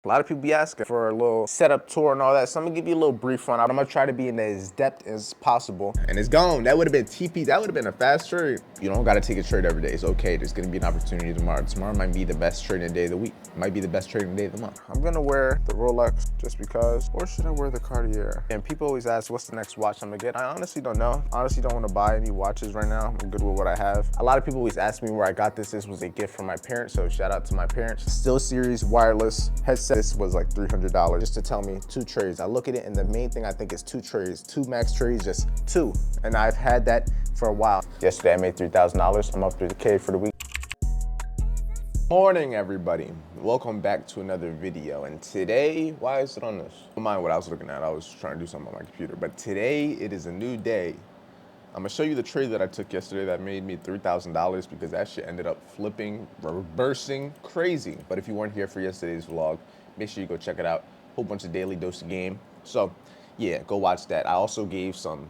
A lot of people be asking for a little setup tour and all that, so I'm gonna give you a little brief on it. I'm gonna try to be in as depth as possible. And it's gone. That would have been TP. That would have been a fast trade. You don't gotta take a trade every day. It's okay. There's gonna be an opportunity tomorrow. Tomorrow might be the best trading day of the week. Might be the best trading day of the month. I'm gonna wear the Rolex just because, or should I wear the Cartier? And people always ask, what's the next watch I'm gonna get? I honestly don't know. Honestly don't wanna buy any watches right now. I'm good with what I have. A lot of people always ask me where I got this. This was a gift from my parents, so shout out to my parents. SteelSeries wireless headset. This was like $300 just to tell me 2 trades. I look at it and the main thing I think is 2 trades, 2 max trades, just 2. And I've had that for a while. Yesterday I made $3,000. I'm up to the K for the week. Morning everybody, welcome back to another video. And today, why is it on this? Don't mind what I was looking at, I was trying to do something on my computer. But today, it is a new day. I'm gonna show you the trade that I took yesterday that made me $3,000 because that shit ended up flipping, reversing, crazy. But if you weren't here for yesterday's vlog, make sure you go check it out. Whole bunch of daily dose of game. So yeah, go watch that. I also gave some,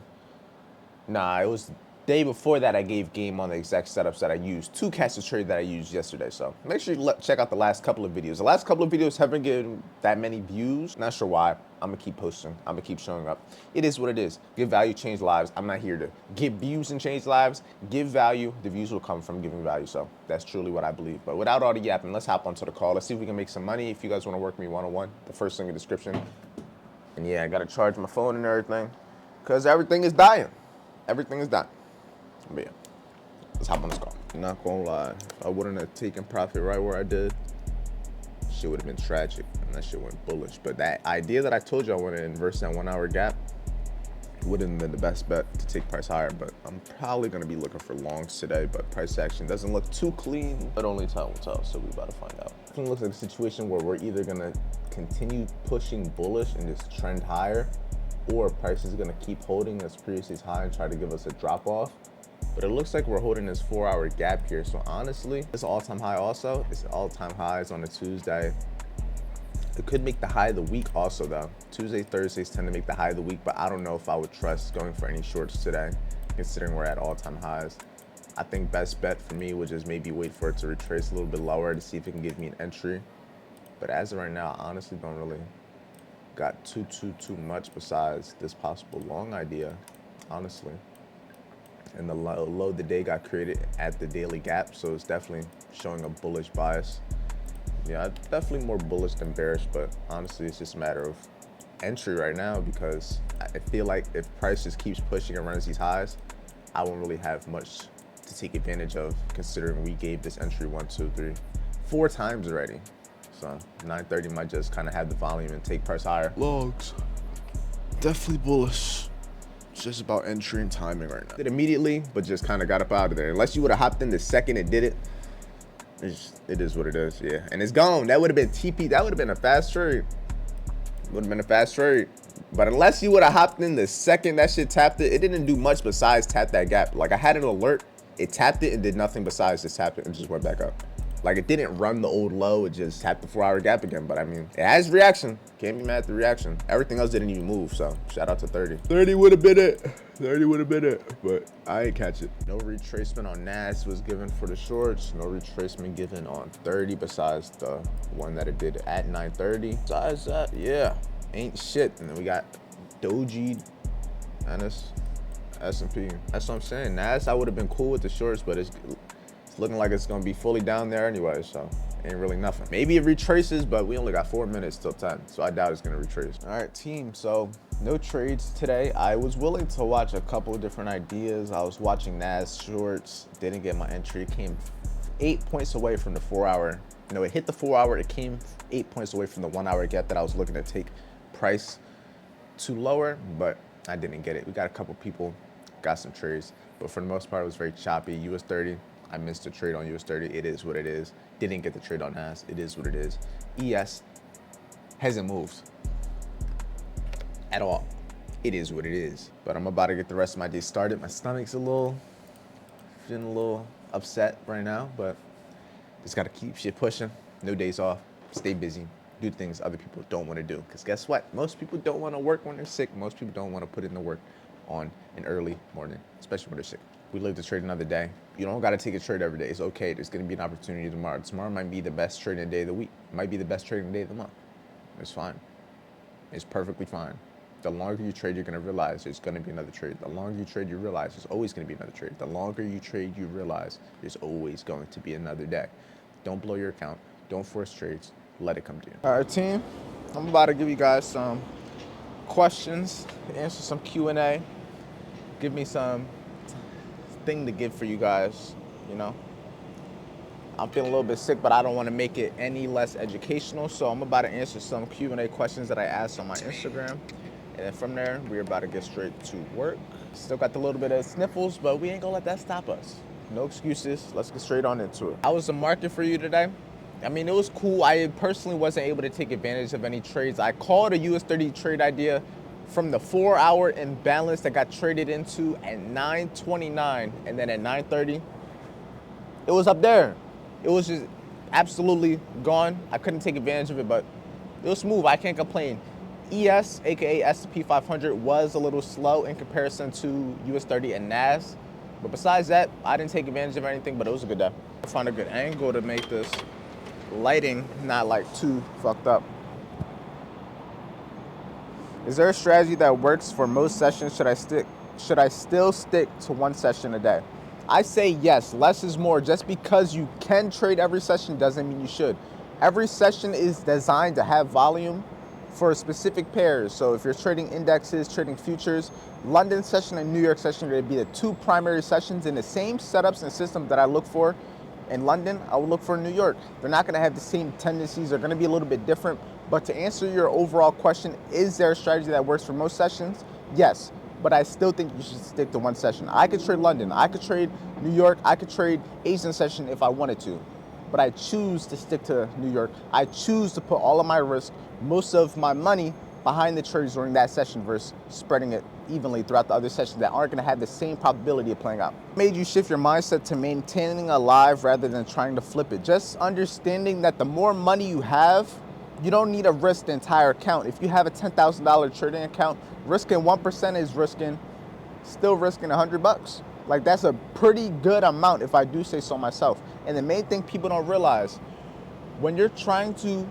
it was the day before that I gave game on the exact setups that I used. 2 catch the trade that I used yesterday. So make sure you check out the last couple of videos. The last couple of videos haven't getting that many views. Not sure why. I'm gonna keep posting. I'm gonna keep showing up. It is what it is. Give value, change lives. I'm not here to give views and change lives. Give value. The views will come from giving value. So that's truly what I believe. But without all the yapping, let's hop onto the call. Let's see if we can make some money. If you guys want to work me one-on-one, the first link in the description. And yeah, I gotta charge my phone and everything because everything is dying. Everything is dying. But yeah, let's hop on this call. Not gonna lie, if I wouldn't have taken profit right where I did, shit would have been tragic, and that shit went bullish. But that idea that I told you I wanted to inverse that 1 hour gap wouldn't have been the best bet to take price higher. But I'm probably gonna be looking for longs today, but price action doesn't look too clean, but only time will tell, so we about to find out. It looks like a situation where we're either gonna continue pushing bullish and just trend higher, or price is gonna keep holding this previous high and try to give us a drop off. But it looks like we're holding this 4 hour gap here. So honestly, this all-time high also. It's all-time highs on a Tuesday. It could make the high of the week also though. Tuesday, Thursdays tend to make the high of the week, but I don't know if I would trust going for any shorts today, considering we're at all-time highs. I think best bet for me would just maybe wait for it to retrace a little bit lower to see if it can give me an entry. But as of right now, I honestly don't really got too much besides this possible long idea, honestly. And the low of the day got created at the daily gap, so it's definitely showing a bullish bias. Yeah, definitely more bullish than bearish, but honestly, it's just a matter of entry right now because I feel like if price just keeps pushing and runs these highs, I won't really have much to take advantage of considering we gave this entry 1, 2, 3, 4 times already. So 930 might just kind of have the volume and take price higher. Logs, definitely bullish. It's just about entry and timing right now. Did immediately, but just kind of got up out of there. Unless you would have hopped in the second and did it, it is what it is, yeah. And it's gone. That would have been TP. That would have been a fast trade. Would have been a fast trade. But unless you would have hopped in the second that shit tapped it, it didn't do much besides tap that gap. Like I had an alert, it tapped it and did nothing besides just tap it and just went back up. Like it didn't run the old low, it just tapped the 4 hour gap again. But I mean, it has reaction. Can't be mad at the reaction. Everything else didn't even move, so shout out to 30. 30 would have been it. 30 would have been it, but I ain't catch it. No retracement on NAS was given for the shorts. No retracement given on 30 besides the one that it did at 930. Besides that, yeah, ain't shit. And then we got Doji, NS, S&P. That's what I'm saying. NAS, I would have been cool with the shorts, but it's looking like it's gonna be fully down there anyway, so ain't really nothing. Maybe it retraces, but we only got 4 minutes till 10, so I doubt it's gonna retrace. All right, team, so no trades today. I was willing to watch a couple of different ideas. I was watching NAS shorts, didn't get my entry. It came 8 points away from the 4 hour. You know, it hit the 4 hour, it came 8 points away from the 1 hour gap that I was looking to take price to lower, but I didn't get it. We got a couple people, got some trades, but for the most part, it was very choppy. US 30, I missed a trade on US 30. It is what it is. Didn't get the trade on NAS. It is what it is. ES hasn't moved at all. It is what it is. But I'm about to get the rest of my day started. My stomach's feeling a little upset right now, but just gotta keep shit pushing. No days off. Stay busy. Do things other people don't want to do. Because guess what? Most people don't want to work when they're sick. Most people don't want to put in the work on an early morning, especially when they're sick. We live to trade another day. You don't got to take a trade every day. It's okay. There's going to be an opportunity tomorrow. Tomorrow might be the best trading day of the week. It might be the best trading day of the month. It's fine. It's perfectly fine. The longer you trade, you're going to realize there's going to be another trade. The longer you trade, you realize there's always going to be another trade. The longer you trade, you realize there's always going to be another day. Don't blow your account. Don't force trades. Let it come to you. All right, team. I'm about to give you guys some questions, answer some Q&A. Give me some thing to give for you guys, you know. I'm feeling a little bit sick, but I don't want to make it any less educational. So I'm about to answer some Q&A questions that I asked on my Instagram. And then from there, we're about to get straight to work. Still got the little bit of sniffles, but we ain't gonna let that stop us. No excuses. Let's get straight on into it. How was the market for you today? I mean, it was cool. I personally wasn't able to take advantage of any trades. I called a US30 trade idea from the 4-hour imbalance that got traded into at 9:29, and then at 9:30, it was up there. It was just absolutely gone. I couldn't take advantage of it, but it was smooth. I can't complain. ES, aka S&P 500, was a little slow in comparison to US30 and NAS. But besides that, I didn't take advantage of anything, but it was a good day. I found a good angle to make this lighting not like too fucked up. Is there a strategy that works for most sessions? Should I still stick to one session a day? I say yes, less is more. Just because you can trade every session doesn't mean you should. Every session is designed to have volume for specific pairs. So if you're trading indexes, trading futures, London session and New York session are going to be the two primary sessions in the same setups and systems that I look for in London, I would look for in New York. They're not going to have the same tendencies. They're going to be a little bit different. But to answer your overall question, is there a strategy that works for most sessions? Yes. But I still think you should stick to one session. I could trade London, I could trade New York, I could trade Asian session if I wanted to. But I choose to stick to New York. I choose to put all of my risk, most of my money behind the trades during that session versus spreading it evenly throughout the other sessions that aren't gonna have the same probability of playing out. What made you shift your mindset to maintaining alive rather than trying to flip it? Just understanding that the more money you have, you don't need to risk the entire account. If you have a $10,000 trading account, risking 1% is still risking $100. Like, that's a pretty good amount if I do say so myself. And the main thing people don't realize, when you're trying to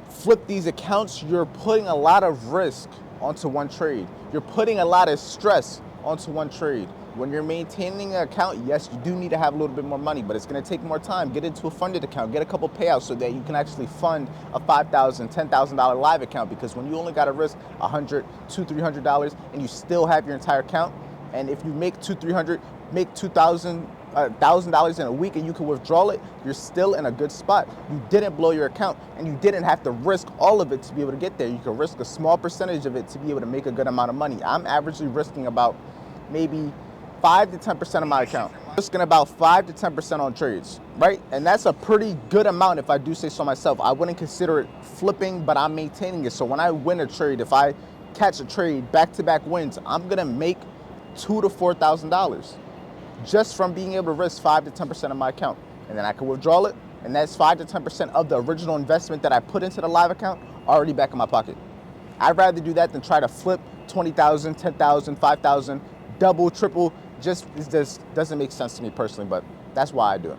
flip these accounts, you're putting a lot of risk onto one trade. You're putting a lot of stress onto one trade. When you're maintaining an account, yes, you do need to have a little bit more money, but it's gonna take more time. Get into a funded account, get a couple payouts so that you can actually fund a $5,000, $10,000 live account, because when you only gotta risk $100, $200, $300 and you still have your entire account, and if you make $200, $300, make $1,000 in a week and you can withdraw it, you're still in a good spot. You didn't blow your account and you didn't have to risk all of it to be able to get there. You can risk a small percentage of it to be able to make a good amount of money. I'm averagely risking about maybe 5 to 10% of my account. Risking about 5 to 10% on trades, right? And that's a pretty good amount if I do say so myself. I wouldn't consider it flipping, but I'm maintaining it. So when I win a trade, if I catch a trade, back-to-back wins, I'm gonna make $2,000 to $4,000 just from being able to risk 5 to 10% of my account. And then I can withdraw it, and that's 5 to 10% of the original investment that I put into the live account already back in my pocket. I'd rather do that than try to flip 20,000, 10,000, 5,000, double, triple. It just doesn't make sense to me personally, but that's why I do it.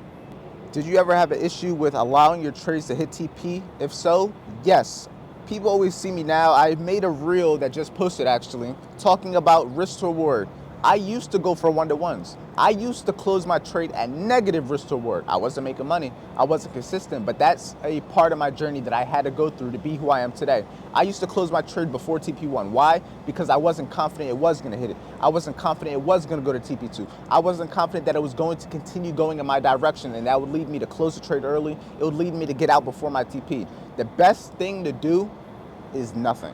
Did you ever have an issue with allowing your trades to hit TP? If so, yes. People always see me now. I made a reel that just posted actually, talking about risk to reward. I used to go for one-to-ones. I used to close my trade at negative risk to reward. I wasn't making money. I wasn't consistent, but that's a part of my journey that I had to go through to be who I am today. I used to close my trade before TP1. Why? Because I wasn't confident it was gonna hit it. I wasn't confident it was gonna go to TP2. I wasn't confident that it was going to continue going in my direction, and that would lead me to close the trade early. It would lead me to get out before my TP. The best thing to do is nothing.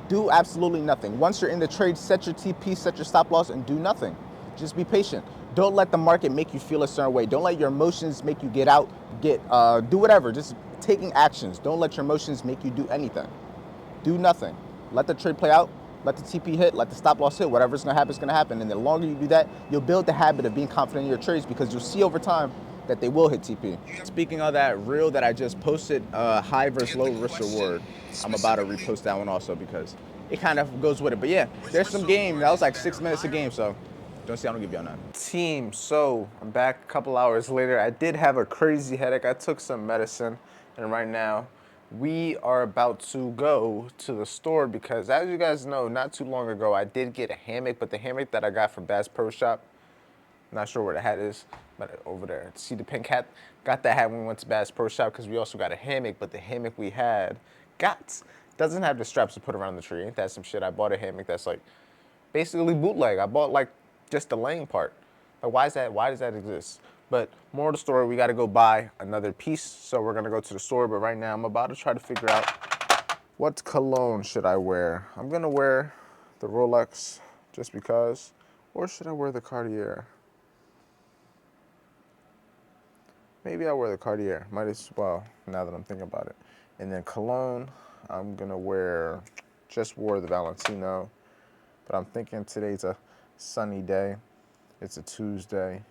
Do absolutely nothing. Once you're in the trade, set your TP, set your stop loss, and do nothing. Just be patient. Don't let the market make you feel a certain way. Don't let your emotions make you get out, do whatever. Just taking actions. Don't let your emotions make you do anything. Do nothing. Let the trade play out. Let the TP hit. Let the stop loss hit. Whatever's gonna happen is gonna happen. And the longer you do that, you'll build the habit of being confident in your trades, because you'll see over time that they will hit TP. Speaking of that reel that I just posted, high versus low risk reward, I'm about to repost that one also because it kind of goes with it. But yeah, there's some game. That was like 6 minutes a game, so don't see I don't give y'all none. Team, so I'm back a couple hours later. I did have a crazy headache. I took some medicine, and right now we are about to go to the store because, as you guys know, not too long ago I did get a hammock, but the hammock that I got from Bass Pro Shop, not sure where the hat is, but over there. See the pink hat? Got that hat when we went to Bass Pro Shop because we also got a hammock, but the hammock we had doesn't have the straps to put around the tree. Ain't that some shit? I bought a hammock that's like basically bootleg. I bought like just the laying part. Like, why is that? Why does that exist? But more of the story, we got to go buy another piece. So we're gonna go to the store. But right now, I'm about to try to figure out what cologne should I wear. I'm gonna wear the Rolex just because, or should I wear the Cartier? Maybe I'll wear the Cartier. Might as well, now that I'm thinking about it. And then cologne, I'm gonna wear, just wore the Valentino, but I'm thinking today's a sunny day. It's a Tuesday.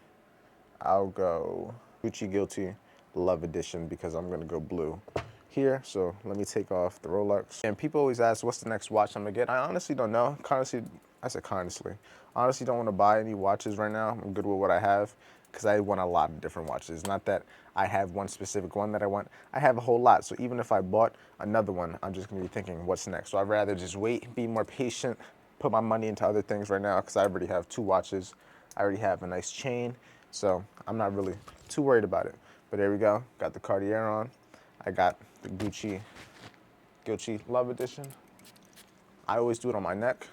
I'll go Gucci Guilty Love Edition because I'm gonna go blue here. So let me take off the Rolex. And people always ask, what's the next watch I'm gonna get? I honestly don't know. Honestly, honestly don't wanna buy any watches right now. I'm good with what I have because I want a lot of different watches. Not that I have one specific one that I want. I have a whole lot. So even if I bought another one, I'm just gonna be thinking, what's next? So I'd rather just wait, be more patient, put my money into other things right now because I already have 2 watches. I already have a nice chain. So I'm not really too worried about it. But there we go. Got the Cartier on. I got the Gucci Love Edition. I always do it on my neck,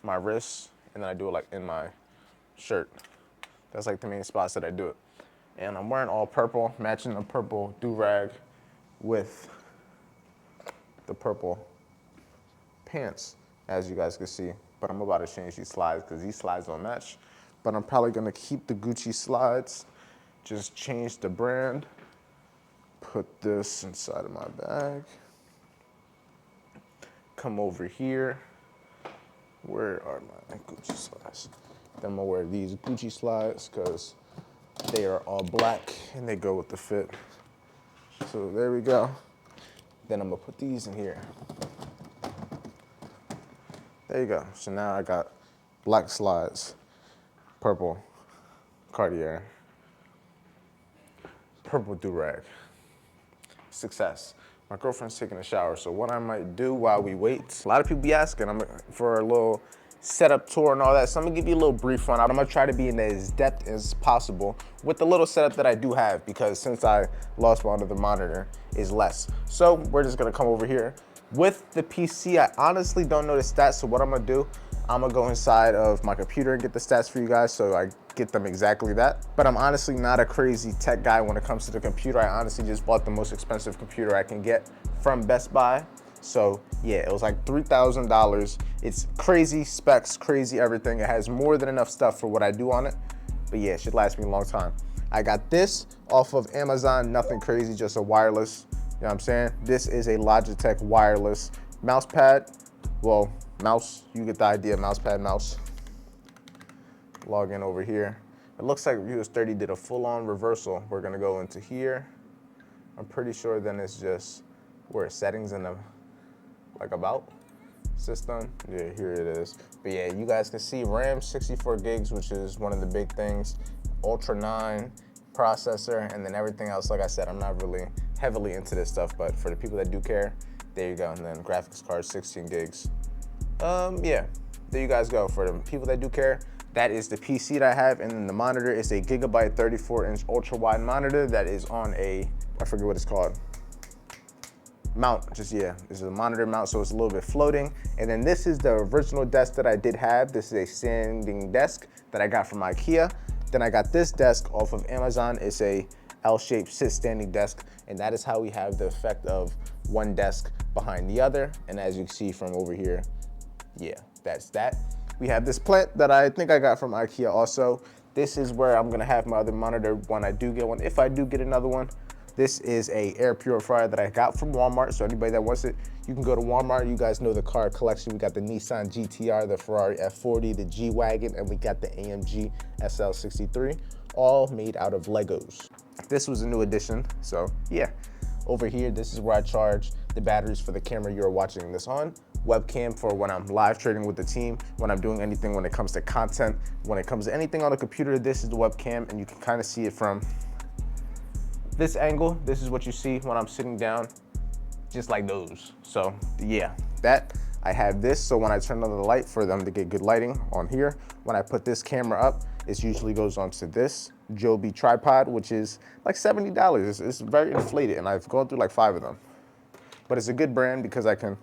my wrists, and then I do it like in my shirt. That's like the main spots that I do it. And I'm wearing all purple, matching the purple do-rag with the purple pants, as you guys can see. But I'm about to change these slides because these slides don't match. But I'm probably gonna keep the Gucci slides, just change the brand, put this inside of my bag, come over here. Where are my Gucci slides? Then I'm gonna wear these Gucci slides because they are all black and they go with the fit. So there we go. Then I'm gonna put these in here. There you go. So now I got black slides, purple Cartier, purple do-rag. Success. My girlfriend's taking a shower, so what I might do while we wait, a lot of people be asking for a little setup tour and all that, so I'm gonna give you a little brief one. I'm gonna try to be in as depth as possible with the little setup that I do have, because since I lost my other monitor, is less. So we're just gonna come over here. With the PC, I honestly don't know the stats, so what I'm gonna do, I'm gonna go inside of my computer and get the stats for you guys so I get them exactly that. But I'm honestly not a crazy tech guy when it comes to the computer. I honestly just bought the most expensive computer I can get from Best Buy. So yeah, it was like $3,000. It's crazy specs, crazy everything. It has more than enough stuff for what I do on it. But yeah, it should last me a long time. I got this off of Amazon, nothing crazy, just a wireless, you know what I'm saying? This is a Logitech wireless mouse pad. Well, mouse, you get the idea, mouse pad, mouse. Log in over here. It looks like Windows 30 did a full-on reversal. We're gonna go into here. I'm pretty sure then it's just where settings in the, like about system. Yeah, here it is. But yeah, you guys can see RAM 64 gigs, which is one of the big things. Ultra 9 processor, and then everything else. Like I said, I'm not really heavily into this stuff, but for the people that do care, there you go. And then graphics card, 16 gigs. Yeah, there you guys go. For the people that do care, that is the PC that I have, and then the monitor is a Gigabyte 34-inch ultra-wide monitor that is on a, I forget what it's called, mount, just yeah, this is a monitor mount, so it's a little bit floating. And then this is the original desk that I did have. This is a standing desk that I got from IKEA. Then I got this desk off of Amazon. It's a L-shaped sit standing desk, and that is how we have the effect of one desk behind the other. And as you can see from over here, yeah, that's that. We have this plant that I think I got from IKEA also. This is where I'm gonna have my other monitor when I do get one, if I do get another one. This is a air purifier that I got from Walmart, so anybody that wants it, you can go to Walmart. You guys know the car collection. We got the Nissan GTR, the Ferrari F40, the G-Wagon, and we got the AMG SL63, all made out of Legos. This was a new addition, so yeah. Over here, this is where I charge the batteries for the camera you're watching this on. Webcam for when I'm live trading with the team, when I'm doing anything when it comes to content, when it comes to anything on the computer, this is the webcam, and you can kind of see it from this angle. This is what you see when I'm sitting down just like those. So yeah, that. I have this, so when I turn on the light for them to get good lighting on here, when I put this camera up, it usually goes onto this Joby tripod, which is like $70. It's very inflated, and I've gone through like 5 of them. But it's a good brand because I can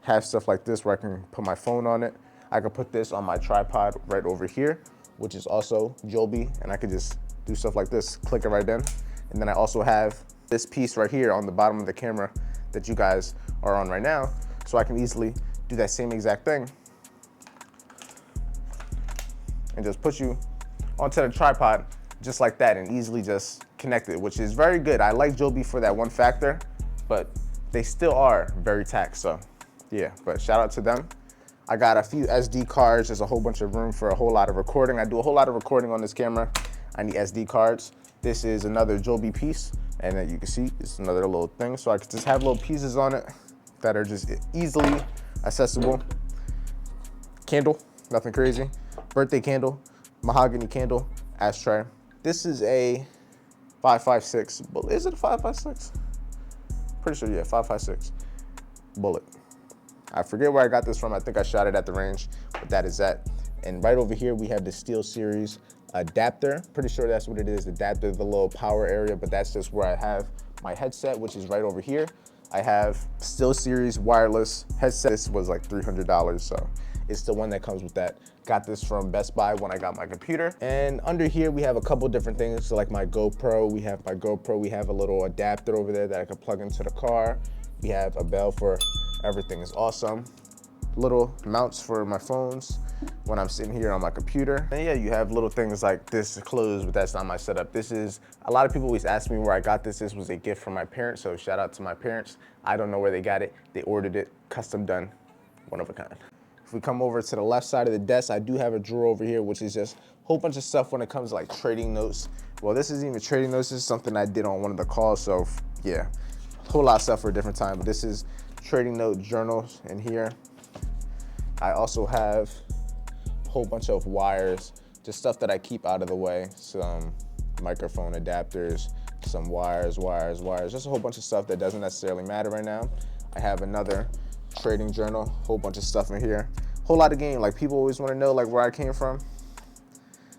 have stuff like this where I can put my phone on it. I can put this on my tripod right over here, which is also Joby, and I could just do stuff like this, click it right in. And then I also have this piece right here on the bottom of the camera that you guys are on right now, so I can easily do that same exact thing and just put you onto the tripod just like that and easily just connect it, which is very good. I like Joby for that one factor, but they still are very taxed, so yeah, but shout out to them. I got a few SD cards. There's a whole bunch of room for a whole lot of recording. I do a whole lot of recording on this camera. I need SD cards. This is another Joby piece, and as you can see, it's another little thing, so I can just have little pieces on it that are just easily accessible. Candle, nothing crazy. Birthday candle, mahogany candle, ashtray. This is a 5.56, but is it a 5.56? Pretty sure, yeah, 5.56 bullet. I forget where I got this from. I think I shot it at the range, but that is that. And right over here, we have the SteelSeries adapter. Pretty sure that's what it is, adapter, the little power area, but that's just where I have my headset, which is right over here. I have SteelSeries wireless headset. This was like $300, so it's the one that comes with that. Got this from Best Buy when I got my computer. And under here, we have a couple different things. So like my GoPro, we have a little adapter over there that I can plug into the car. We have a bell for everything is awesome. Little mounts for my phones when I'm sitting here on my computer. And yeah, you have little things like this clothes, but that's not my setup. This is, a lot of people always ask me where I got this. This was a gift from my parents, so shout out to my parents. I don't know where they got it. They ordered it, custom done, one of a kind. If we come over to the left side of the desk, I do have a drawer over here, which is just a whole bunch of stuff when it comes to like trading notes. Well, this isn't even trading notes. This is something I did on one of the calls, so yeah, a whole lot of stuff for a different time, but this is trading note journals in here. I also have a whole bunch of wires, just stuff that I keep out of the way. Some microphone adapters, some wires, just a whole bunch of stuff that doesn't necessarily matter right now. I have another trading journal, whole bunch of stuff in here. Whole lot of game, like people always wanna know like where I came from.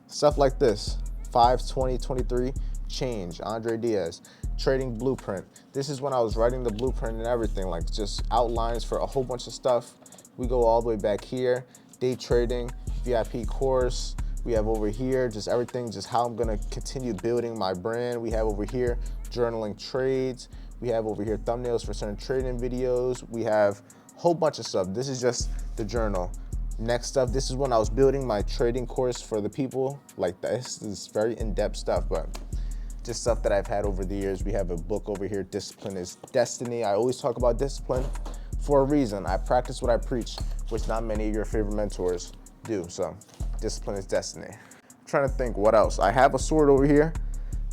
Stuff like this, 5/20/23 change, Andre Diaz. Trading blueprint. This is when I was writing the blueprint and everything, like just outlines for a whole bunch of stuff. We go all the way back here, day trading, VIP course. We have over here, just everything, just how I'm gonna continue building my brand. We have over here, journaling trades. We have over here, thumbnails for certain trading videos. We have a whole bunch of stuff. This is just the journal. Next up, this is when I was building my trading course for the people. Like this is very in-depth stuff, but just stuff that I've had over the years. We have a book over here, Discipline is Destiny. I always talk about discipline for a reason. I practice what I preach, which not many of your favorite mentors do. So discipline is destiny. I'm trying to think what else. I have a sword over here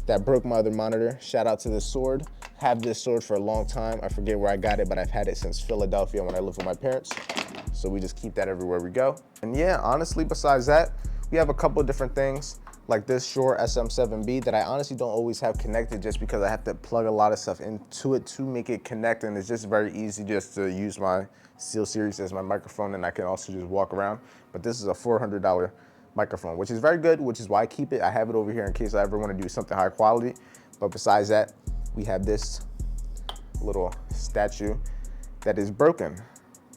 that broke my other monitor. Shout out to this sword. Have this sword for a long time. I forget where I got it, but I've had it since Philadelphia when I lived with my parents. So we just keep that everywhere we go. And yeah, honestly, besides that, we have a couple of different things like this Shure SM7B that I honestly don't always have connected just because I have to plug a lot of stuff into it to make it connect, and it's just very easy just to use my SteelSeries as my microphone, and I can also just walk around. But this is a $400 microphone, which is very good, which is why I keep it. I have it over here in case I ever want to do something high quality. But besides that, we have this little statue that is broken.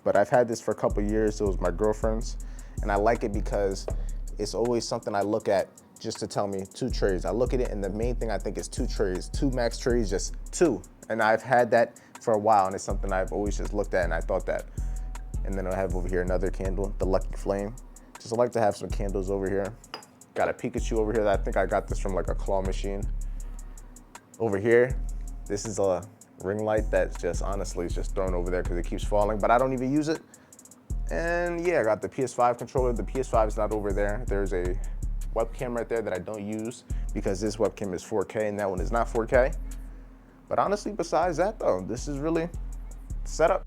But I've had this for a couple years. It was my girlfriend's, and I like it because it's always something I look at just to tell me 2 trays. I look at it and the main thing I think is 2 trays, 2 max trays, just 2. And I've had that for a while, and it's something I've always just looked at and I thought that. And then I have over here another candle, the Lucky Flame. Just like to have some candles over here. Got a Pikachu over here that I think I got this from like a claw machine. Over here, this is a ring light that's just honestly is just thrown over there because it keeps falling, but I don't even use it. And yeah, I got the PS5 controller. The PS5 is not over there. There's a webcam right there that I don't use because this webcam is 4K and that one is not 4K. But honestly, besides that though, this is really setup.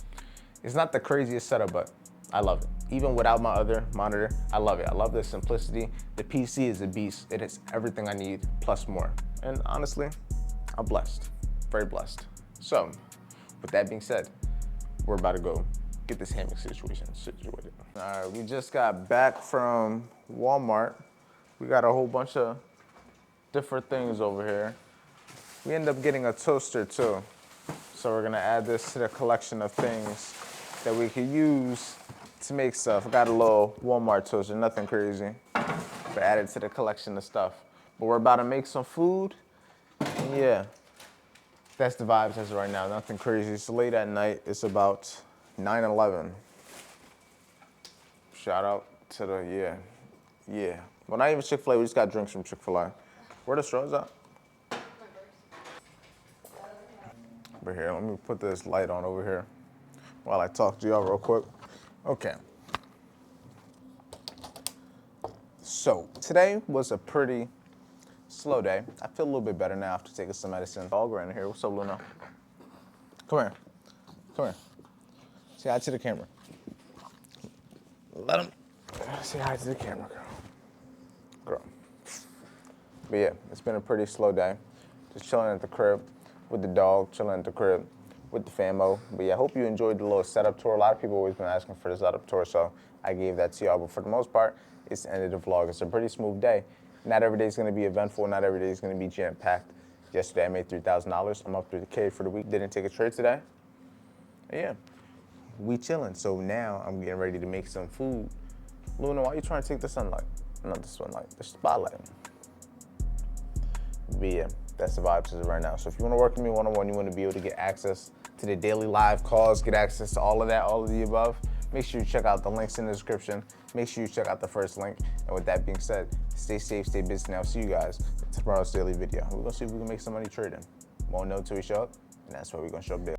It's not the craziest setup, but I love it. Even without my other monitor, I love it. I love the simplicity. The PC is a beast. It is everything I need plus more. And honestly, I'm blessed, very blessed. So with that being said, we're about to go get this hammock situation situated. All right, we just got back from Walmart. We got a whole bunch of different things over here. We ended up getting a toaster too. So we're gonna add this to the collection of things that we could use to make stuff. I got a little Walmart toaster, nothing crazy, but add it to the collection of stuff. But we're about to make some food, and yeah, that's the vibes as of right now, nothing crazy. It's late at night, it's about 9:11. Shout out to the, yeah. Well, not even Chick-fil-A, we just got drinks from Chick-fil-A. Where the straws at? Over here, let me put this light on over here while I talk to y'all real quick. Okay. So, today was a pretty slow day. I feel a little bit better now after taking some medicine. Dog right in here. What's up, Luna? Come here. Come here. Say hi to the camera. Let him say hi to the camera, girl. But yeah, it's been a pretty slow day. Just chilling at the crib with the dog, chilling at the crib with the famo. But yeah, I hope you enjoyed the little setup tour. A lot of people always been asking for the setup tour, so I gave that to y'all. But for the most part, it's the end of the vlog. It's a pretty smooth day. Not every day is gonna be eventful. Not every day is gonna be jam-packed. Yesterday I made $3,000. I'm up to the K for the week. Didn't take a trade today. And yeah, we chilling. So now I'm getting ready to make some food. Luna, why are you trying to take the sunlight? Not the sunlight, the spotlight. But yeah, that's the vibes right now. So if you want to work with me one-on-one, you want to be able to get access to the daily live calls, get access to all of that, all of the above, make sure you check out the links in the description. Make sure you check out the first link. And with that being said, stay safe, stay busy. Now, see you guys in tomorrow's daily video. We're going to see if we can make some money trading. Won't know until we show up, and that's why we're going to show up there.